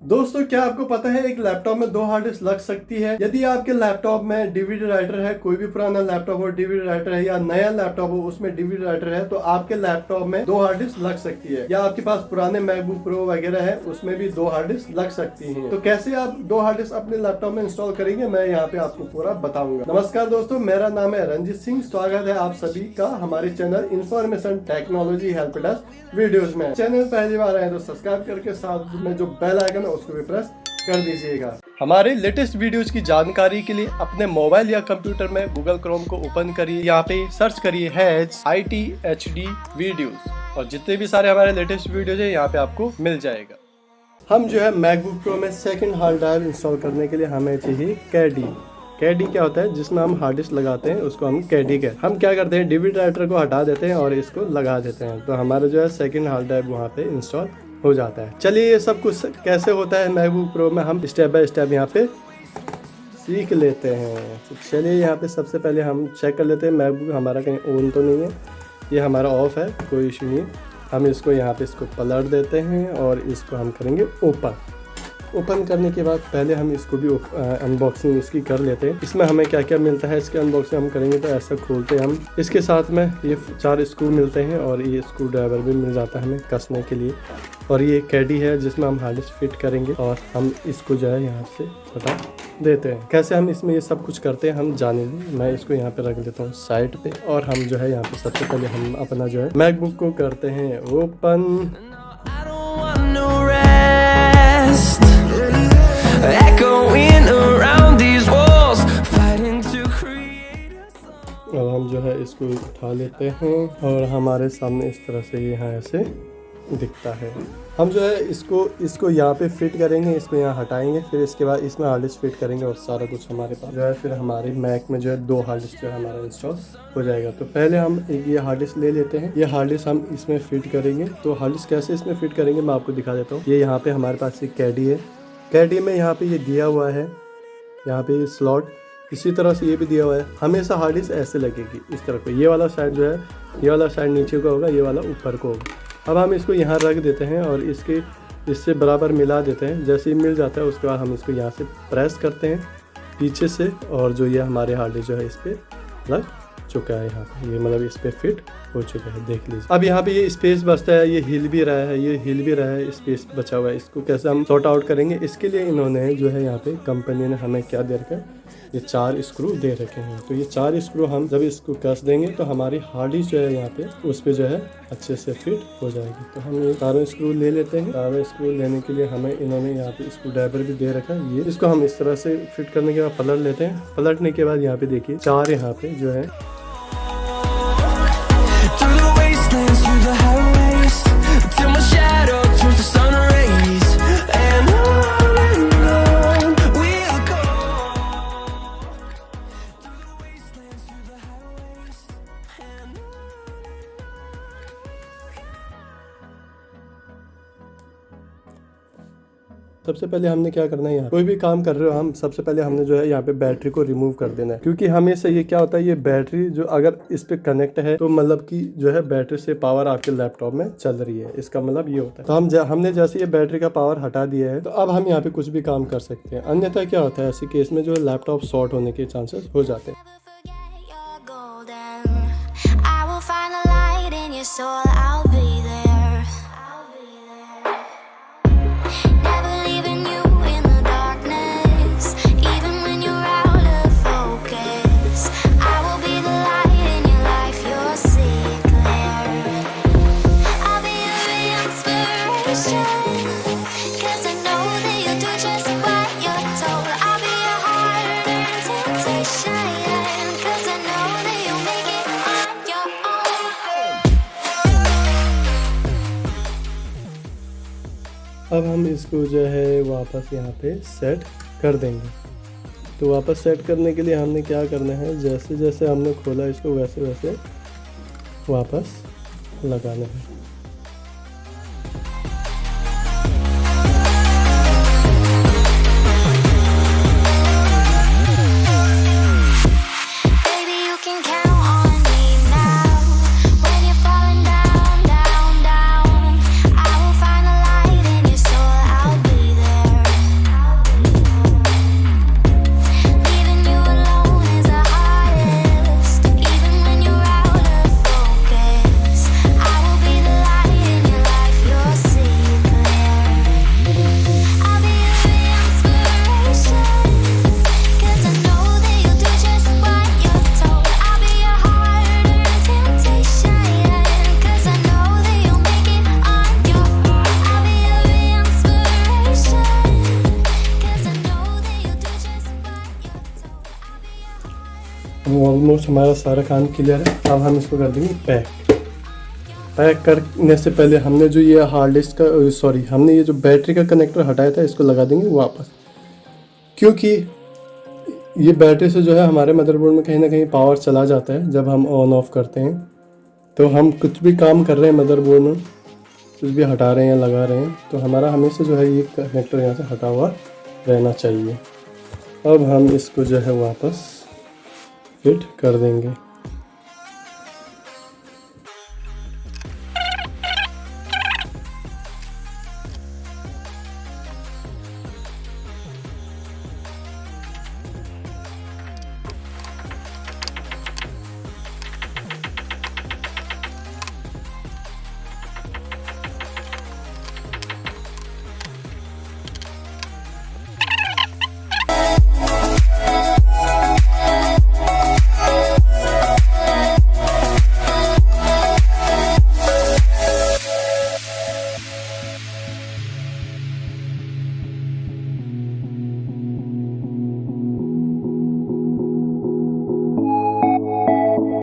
दोस्तों, क्या आपको पता है एक लैपटॉप में 2 हार्ड डिस्क लग सकती है? यदि आपके लैपटॉप में डीवीडी राइटर है, कोई भी पुराना लैपटॉप हो डीवीडी राइटर है, या नया लैपटॉप हो उसमें डीवीडी राइटर है, तो आपके लैपटॉप में 2 हार्ड डिस्क लग सकती है। या आपके पास पुराने मैकबुक प्रो वगैरह है, उसमें भी 2 हार्ड डिस्क लग सकती है। तो कैसे आप 2 हार्ड डिस्क अपने लैपटॉप में इंस्टॉल करेंगे, मैं यहाँ पे आपको पूरा बताऊंगा। नमस्कार दोस्तों, मेरा नाम है रंजीत सिंह। स्वागत है आप सभी का हमारे channel information technology help desk videos में। चैनल पहली बार आए तो सब्सक्राइब करके साथ में जो बेल आइकन है उसको भी प्रेस कर दीजिएगा। हमारे लेटेस्ट वीडियोस की जानकारी के लिए अपने मोबाइल या कंप्यूटर में गूगल क्रोम को ओपन करिए, यहाँ पे सर्च करिए HITHD वीडियोस और जितने भी सारे हमारे लेटेस्ट वीडियोस है यहाँ पे आपको मिल जाएगा। हम जो है मैकबुक प्रो में सेकंड हार्ड ड्राइव इंस्टॉल करने के लिए हमें चाहिए कैडी क्या होता है, जिसमें हम हार्ड डिस्क लगाते हैं उसको हम कैडी कहते हैं। हम क्या करते हैं, डीवीडी राइटर को हटा देते हैं और इसको लगा देते हैं, तो हमारा जो है सेकंड हार्ड ड्राइव वहाँ पे इंस्टॉल हो जाता है। चलिए ये सब कुछ कैसे होता है मैकबुक प्रो में हम स्टेप बाय स्टेप यहाँ पे सीख लेते हैं। तो चलिए यहाँ पे सबसे पहले हम चेक कर लेते हैं मैकबुक हमारा कहीं ऑन तो नहीं है, ये हमारा ऑफ है, कोई इशू नहीं। हम इसको यहाँ पे इसको पलट देते हैं और इसको हम करेंगे ओपन करने के बाद पहले हम इसको भी अनबॉक्सिंग इसकी कर लेते हैं। इसमें हमें क्या क्या मिलता है इसके अनबॉक्सिंग हम करेंगे। तो ऐसा खोलते हैं हम, इसके साथ में ये 4 स्क्रू मिलते हैं और ये स्क्रू ड्राइवर भी मिल जाता है हमें कसने के लिए। और ये कैडी है जिसमें हम हार्ड डिस्क फिट करेंगे और हम इसको जो है यहाँ से हटा देते हैं। कैसे हम इसमें ये सब कुछ करते हैं हम जाने दें। मैं इसको यहाँ पे रख देता हूँ साइड पे और हम जो है यहाँ पे सबसे पहले हम अपना जो है मैकबुक को करते हैं ओपन। अब हम जो है इसको उठा लेते हैं और हमारे सामने इस तरह से यहाँ ऐसे दिखता है। हम जो है इसको यहाँ पे फिट करेंगे, इसको यहाँ हटाएंगे, फिर इसके बाद इसमें हार्ड डिस्क फिट करेंगे और सारा कुछ हमारे पास जो है फिर हमारे मैक में जो है 2 हार्ड डिस्क जो है हमारा इंस्टॉल हो जाएगा। तो पहले हम एक ये हार्ड डिस्क ले लेते हैं, ये हार्ड डिस्क हम इसमें फिट करेंगे। तो हार्ड डिस्क कैसे इसमें फिट करेंगे मैं आपको दिखा देता हूँ। ये यहाँ पे हमारे पास एक कैडी है, कैडी में यहाँ पे ये दिया हुआ है, यहाँ पे ये स्लॉट, इसी तरह से ये भी दिया हुआ है। हमेशा हार्ड डिस्क ऐसे लगेगी इस तरह पे, ये वाला साइड जो है, ये वाला साइड नीचे का होगा, ये वाला ऊपर को होगा। अब हम इसको यहाँ रख देते हैं और इससे बराबर मिला देते हैं। जैसे ही मिल जाता है उसके बाद हम इसको यहाँ से प्रेस करते हैं पीछे से और जो ये हमारे हार्ड डिस्क जो है इस पर लग चुका है। यहाँ पे ये मतलब इस पर फिट हो चुका है, देख लीजिए। अब यहाँ पे ये स्पेस बचता है, ये हिल भी रहा है, ये हिल भी रहा है, स्पेस बचा हुआ है। इसको कैसे हम सॉर्ट आउट करेंगे, इसके लिए इन्होंने जो है यहाँ पे कंपनी ने हमें क्या दे रखा है, ये 4 स्क्रू दे रखे हैं। तो ये 4 स्क्रू हम जब इसको कस देंगे तो हमारी हार्ड डिस्क जो है यहाँ पे उस पर जो है अच्छे से फिट हो जाएगी। तो हम ये 4 स्क्रू ले लेते हैं। 4 स्क्रू लेने के लिए हमें इन्होंने यहाँ पे स्क्रू ड्राइवर भी दे रखा है। ये इसको हम इस तरह से फिट करने के बाद पलट लेते हैं। पलटने के बाद यहाँ पे देखिए 4 यहाँ पे जो है सबसे पहले हमने क्या करना है, यहाँ कोई भी काम कर रहे हो हम सबसे पहले हमने जो है यहाँ पे बैटरी को रिमूव कर देना है। क्योंकि हमेशा ये क्या होता है, ये बैटरी जो अगर इस पे कनेक्ट है तो मतलब कि जो है बैटरी से पावर आपके लैपटॉप में चल रही है, इसका मतलब ये होता है। तो हमने जैसे ये बैटरी का पावर हटा दिया है तो अब हम यहाँ पे कुछ भी काम कर सकते हैं। अन्यथा क्या होता है, ऐसे केस में जो है लैपटॉप शॉर्ट होने के चांसेस हो जाते हैं। अब हम इसको जो है वापस यहाँ पे सेट कर देंगे। तो वापस सेट करने के लिए हमने क्या करना है, जैसे जैसे हमने खोला इसको वैसे वैसे वापस लगाना है। ऑलमोस्ट हमारा सारा काम क्लियर है। अब हम इसको कर देंगे पैक करने से पहले हमने जो ये हार्ड डिस्क का हमने ये जो बैटरी का कनेक्टर हटाया था इसको लगा देंगे वापस, क्योंकि ये बैटरी से जो है हमारे मदरबोर्ड में कहीं ना कहीं पावर चला जाता है जब हम ऑन ऑफ करते हैं। तो हम कुछ भी काम कर रहे हैं मदरबोर्ड में, कुछ भी हटा रहे हैं या लगा रहे हैं, तो हमारा हमेशा जो है ये कनेक्टर यहाँ से हटा हुआ रहना चाहिए। अब हम इसको जो है वापस फिट कर देंगे।